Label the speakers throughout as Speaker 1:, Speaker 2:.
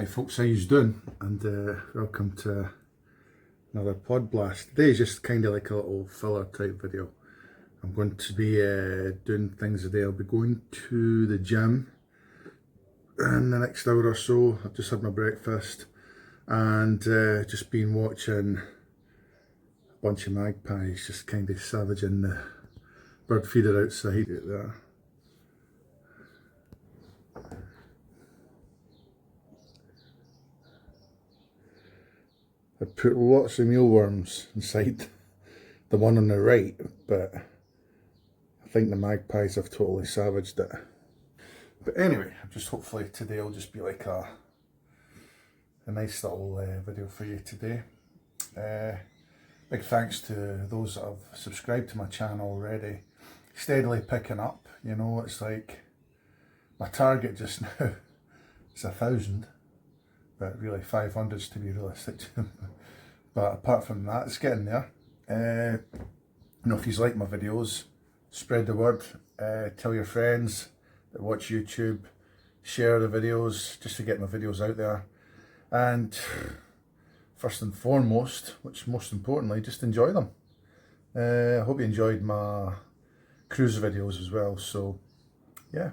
Speaker 1: Hi folks, how you doing? And welcome to another pod blast. Today is just kind of like a little filler type video. I'm going to be doing things today. I'll be going to the gym in the next hour or so. I've just had my breakfast and just been watching a bunch of magpies just kind of savaging the bird feeder outside out there. I put lots of mealworms inside the one on the right, but I think the magpies have totally savaged it. But anyway, just hopefully today will just be like a nice little video for you today. Big thanks to those that have subscribed to my channel already. Steadily picking up, you know, it's like my target just now is 1,000. But really 500's to be realistic. But apart from that, it's getting there. You know, if you like my videos, spread the word, tell your friends that watch YouTube, share the videos just to get my videos out there. And first and foremost, which most importantly, just enjoy them. I hope you enjoyed my cruise videos as well. So yeah,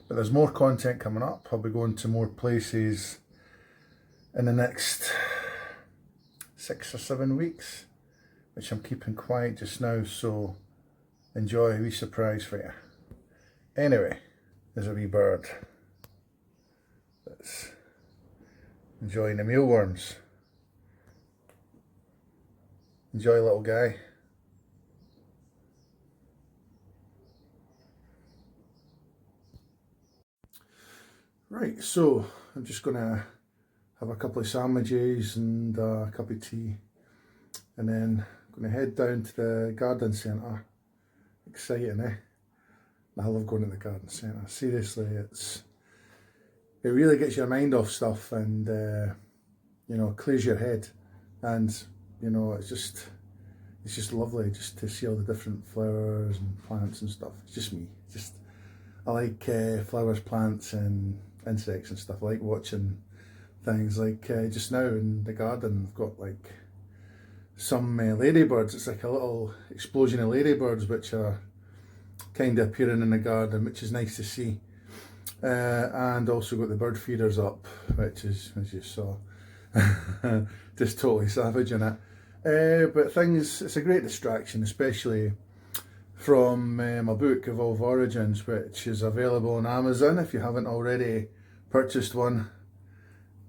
Speaker 1: but there's more content coming up. I'll be going to more places in the next 6 or 7 weeks, which I'm keeping quiet just now, so enjoy a wee surprise for you. Anyway, there's a wee bird that's enjoying the mealworms. Enjoy, little guy. Right, so I'm just gonna have a couple of sandwiches and a cup of tea, and then I'm going to head down to the garden centre. Exciting, eh? I love going to the garden centre. Seriously, it really gets your mind off stuff, and you know, clears your head, and you know, it's just lovely just to see all the different flowers and plants and stuff. It's just me. I like flowers, plants, and insects and stuff. I like watching things like just now in the garden I've got like some ladybirds. It's like a little explosion of ladybirds which are kind of appearing in the garden, which is nice to see, and also got the bird feeders up, which is, as you saw, just totally savaging it. But it's a great distraction, especially from my book Evolve Origins, which is available on Amazon. If you haven't already purchased one,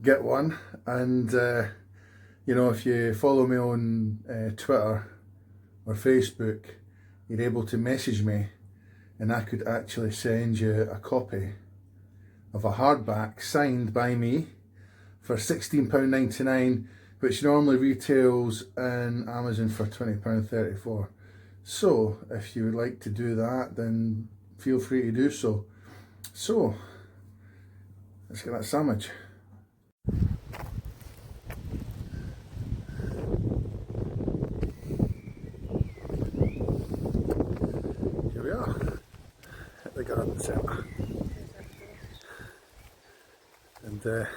Speaker 1: get one. And you know, if you follow me on Twitter or Facebook, you're able to message me and I could actually send you a copy of a hardback signed by me for £16.99, which normally retails in Amazon for £20.34. So if you would like to do that, then feel free to do so. So let's get that sandwich. Here we are at the garden centre, and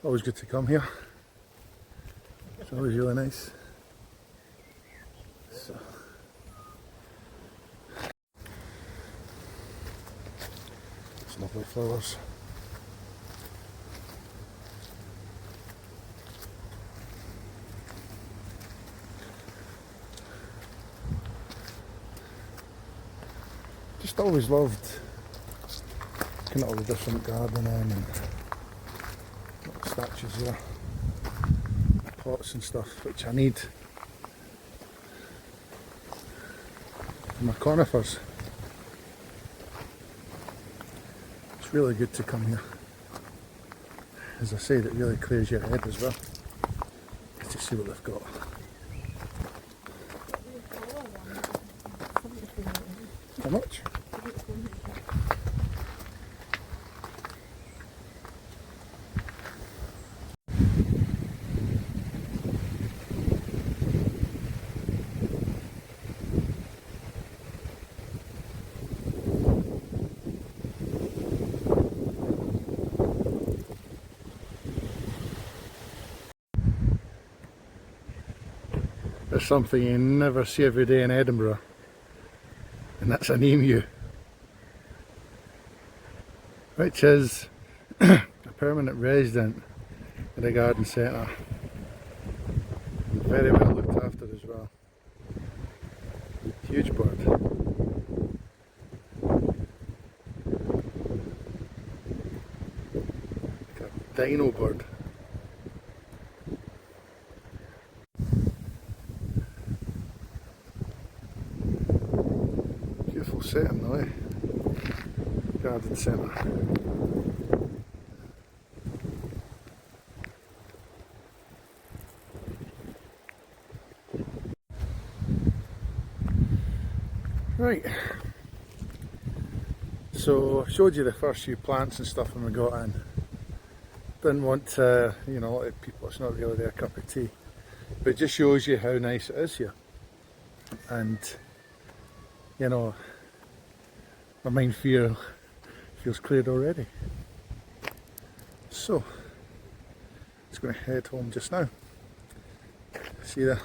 Speaker 1: always good to come here. It's always really nice. So it's lovely flowers. Just always loved looking at all the different gardening and little statues there, pots and stuff, which I need for my conifers. It's really good to come here. As I said, it really clears your head as well, to see what they've got. How much? There's something you never see every day in Edinburgh, and that's an emu, which is a permanent resident in the garden centre. Very well looked after as well. Huge bird. Like a dino bird. Beautiful setting though, eh? Garden centre. Right, so I showed you the first few plants and stuff when we got in. Didn't want to, you know, let people, it's not really their cup of tea, but it just shows you how nice it is here. And, you know, my mind feels cleared already. So, just going to head home just now. See you there.